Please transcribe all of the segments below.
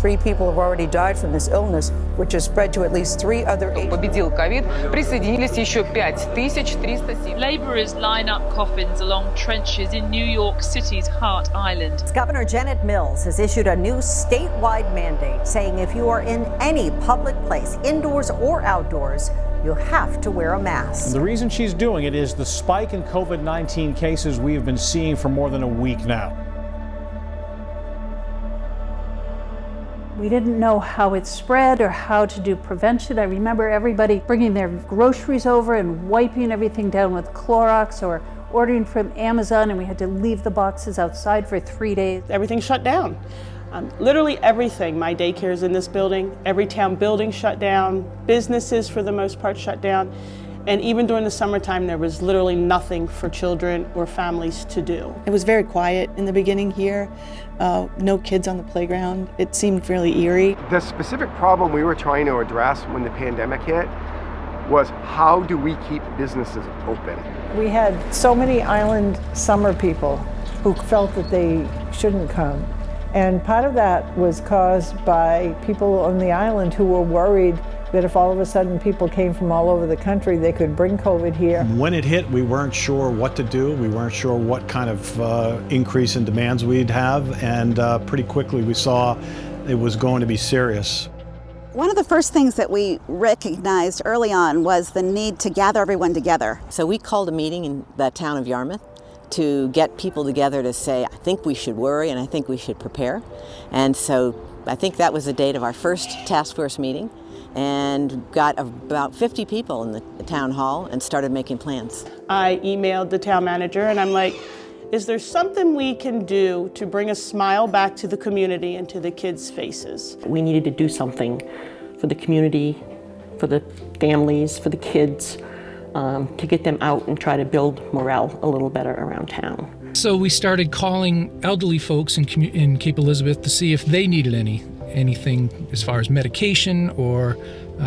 3 people have already died from this illness, which has spread to at least 3 other agents. Победил ковид, присоединились еще 5307. Labourers line up coffins along trenches in New York City's Hart Island. Governor Janet Mills has issued a new statewide mandate saying if you are in any public place, indoors or outdoors, you'll have to wear a mask. The reason she's doing it is the spike in COVID-19 cases we have been seeing for more than a week now. We didn't know how it spread or how to do prevention. I remember everybody bringing their groceries over and wiping everything down with Clorox or ordering from Amazon, and we had to leave the boxes outside for 3 days. Everything shut down. Literally everything. My daycare is in this building. Every town building shut down. Businesses, for the most part, shut down. And even during the summertime, there was literally nothing for children or families to do. It was very quiet in the beginning here. No kids on the playground. It seemed really eerie. The specific problem we were trying to address when the pandemic hit was how do we keep businesses open? We had so many island summer people who felt that they shouldn't come. And part of that was caused by people on the island who were worried that if all of a sudden people came from all over the country, they could bring COVID here. When it hit, we weren't sure what to do. We weren't sure what kind of increase in demands we'd have, and pretty quickly we saw it was going to be serious. One of the first things that we recognized early on was the need to gather everyone together. So we called a meeting in the town of Yarmouth to get people together to say, I think we should worry and I think we should prepare. And so I think that was the date of our first task force meeting, and got about 50 people in the town hall and started making plans. I emailed the town manager and I'm like, is there something we can do to bring a smile back to the community and to the kids' faces? We needed to do something for the community, for the families, for the kids, to get them out and try to build morale a little better around town. So we started calling elderly folks in Cape Elizabeth to see if they needed anything as far as medication or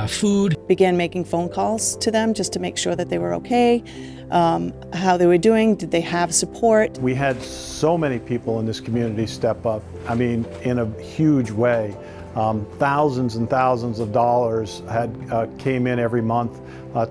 food. Began making phone calls to them just to make sure that they were okay, how they were doing, did they have support. We had so many people in this community step up, I mean, in a huge way. Thousands and thousands of dollars came in every month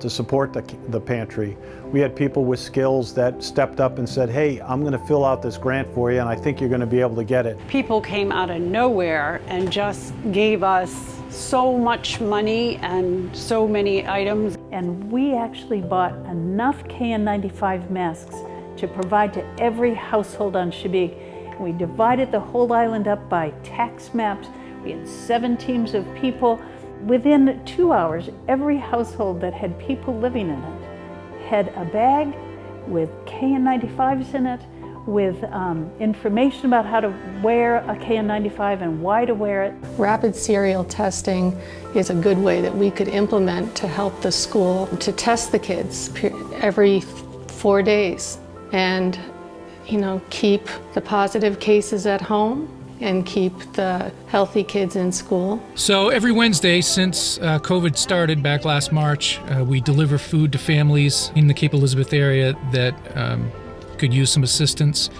to support the pantry. We had people with skills that stepped up and said, hey, I'm going to fill out this grant for you and I think you're going to be able to get it. People came out of nowhere and just gave us so much money and so many items. And we actually bought enough KN95 masks to provide to every household on Chebeague. We divided the whole island up by tax maps. We had 7 teams of people. Within 2 hours, every household that had people living in it had a bag with KN95s in it, with information about how to wear a KN95 and why to wear it. Rapid serial testing is a good way that we could implement to help the school to test the kids every 4 days and, keep the positive cases at home and keep the healthy kids in school. So every Wednesday since COVID started back last March, we deliver food to families in the Cape Elizabeth area that could use some assistance.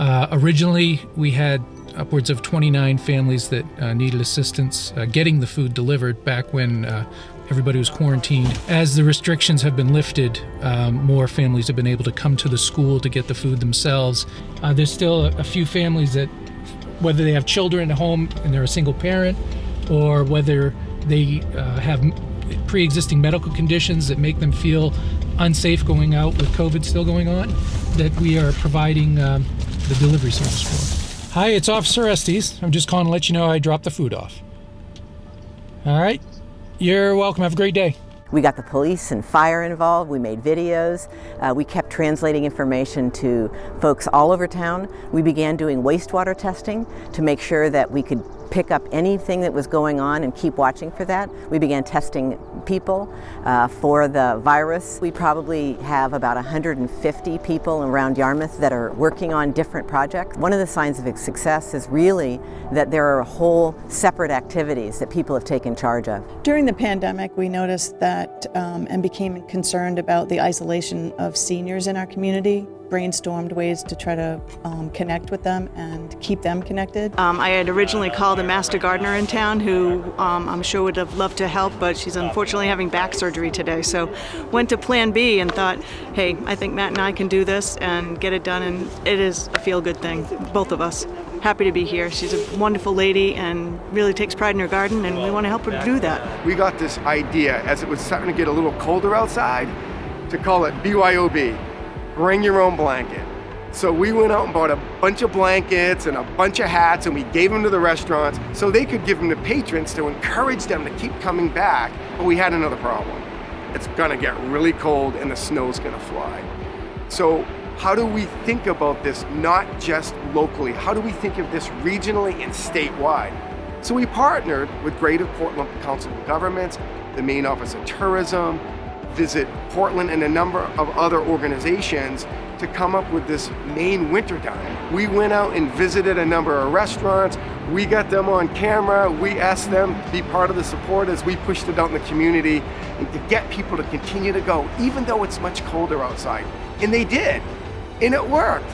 Originally, we had upwards of 29 families that needed assistance getting the food delivered back when everybody was quarantined. As the restrictions have been lifted, more families have been able to come to the school to get the food themselves. There's still a few families that, whether they have children at home and they're a single parent, or whether they have pre-existing medical conditions that make them feel unsafe going out with COVID still going on, that we are providing the delivery service for. Hi, it's Officer Estes. I'm just calling to let you know I dropped the food off. All right, you're welcome. Have a great day. We got the police and fire involved, we made videos, we kept translating information to folks all over town. We began doing wastewater testing to make sure that we could pick up anything that was going on and keep watching for that. We began testing people for the virus. We probably have about 150 people around Yarmouth that are working on different projects. One of the signs of success is really that there are whole separate activities that people have taken charge of. During the pandemic, we noticed that and became concerned about the isolation of seniors in our community. brainstormed ways to try to connect with them and keep them connected. I had originally called a master gardener in town who I'm sure would have loved to help, but she's unfortunately having back surgery today. So went to plan B and thought, hey, I think Matt and I can do this and get it done, and it is a feel-good thing, both of us. Happy to be here. She's a wonderful lady and really takes pride in her garden, and we want to help her do that. We got this idea as it was starting to get a little colder outside to call it BYOB, bring your own blanket. So we went out and bought a bunch of blankets and a bunch of hats, and we gave them to the restaurants so they could give them to patrons to encourage them to keep coming back. But we had another problem. It's gonna get really cold and the snow's gonna fly. So how do we think about this not just locally? How do we think of this regionally and statewide? So we partnered with Greater Portland Council of Governments, the Maine Office of Tourism, Visit Portland, and a number of other organizations to come up with this Maine Winter Dine. We went out and visited a number of restaurants. We got them on camera. We asked them to be part of the support as we pushed it out in the community and to get people to continue to go, even though it's much colder outside. And they did. And it worked.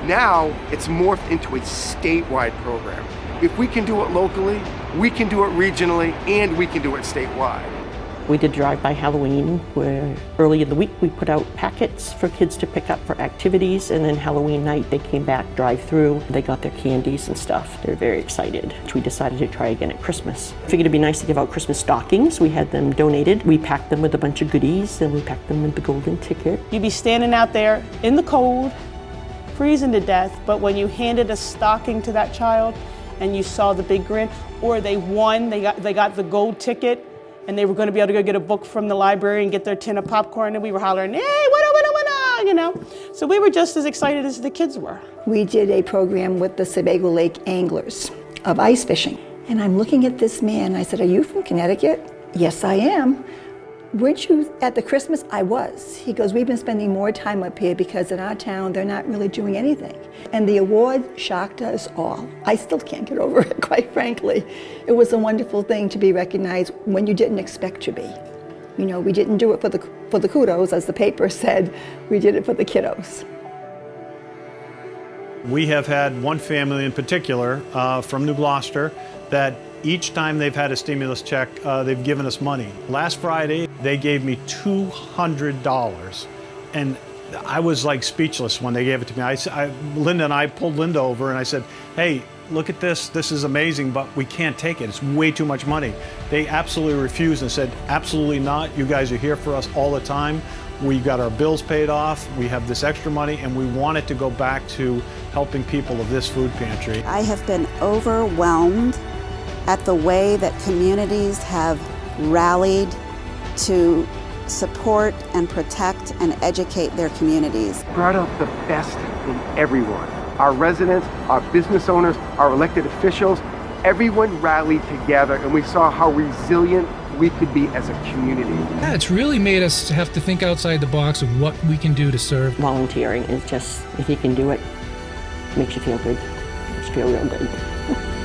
Now it's morphed into a statewide program. If we can do it locally, we can do it regionally, and we can do it statewide. We did drive-by Halloween, where early in the week we put out packets for kids to pick up for activities, and then Halloween night they came back drive-through. They got their candies and stuff. They're very excited. We decided to try again at Christmas. Figured it'd be nice to give out Christmas stockings. We had them donated. We packed them with a bunch of goodies, and we packed them with the golden ticket. You'd be standing out there in the cold, freezing to death, but when you handed a stocking to that child and you saw the big grin, or they won, they got the gold ticket, and they were going to be able to go get a book from the library and get their tin of popcorn, and we were hollering, hey, winner, you know. So we were just as excited as the kids were. We did a program with the Chebeague Lake anglers of ice fishing. And I'm looking at this man, I said, are you from Connecticut? Yes, I am. Weren't you at the Christmas? I was. He goes, we've been spending more time up here because in our town, they're not really doing anything. And the award shocked us all. I still can't get over it, quite frankly. It was a wonderful thing to be recognized when you didn't expect to be. You know, we didn't do it for the kudos, as the paper said. We did it for the kiddos. We have had one family in particular from New Gloucester that each time they've had a stimulus check, they've given us money. Last Friday, they gave me $200, and I was like speechless when they gave it to me. Linda and I pulled Linda over and I said, hey, look at this. This is amazing, but we can't take it. It's way too much money. They absolutely refused and said, absolutely not. You guys are here for us all the time. We got our bills paid off. We have this extra money, and we want it to go back to helping people of this food pantry. I have been overwhelmed at the way that communities have rallied to support and protect and educate their communities. Brought out the best in everyone. Our residents, our business owners, our elected officials, everyone rallied together, and we saw how resilient we could be as a community. Yeah, it's really made us have to think outside the box of what we can do to serve. Volunteering is just, if you can do it, makes you feel good. Makes you feel real good.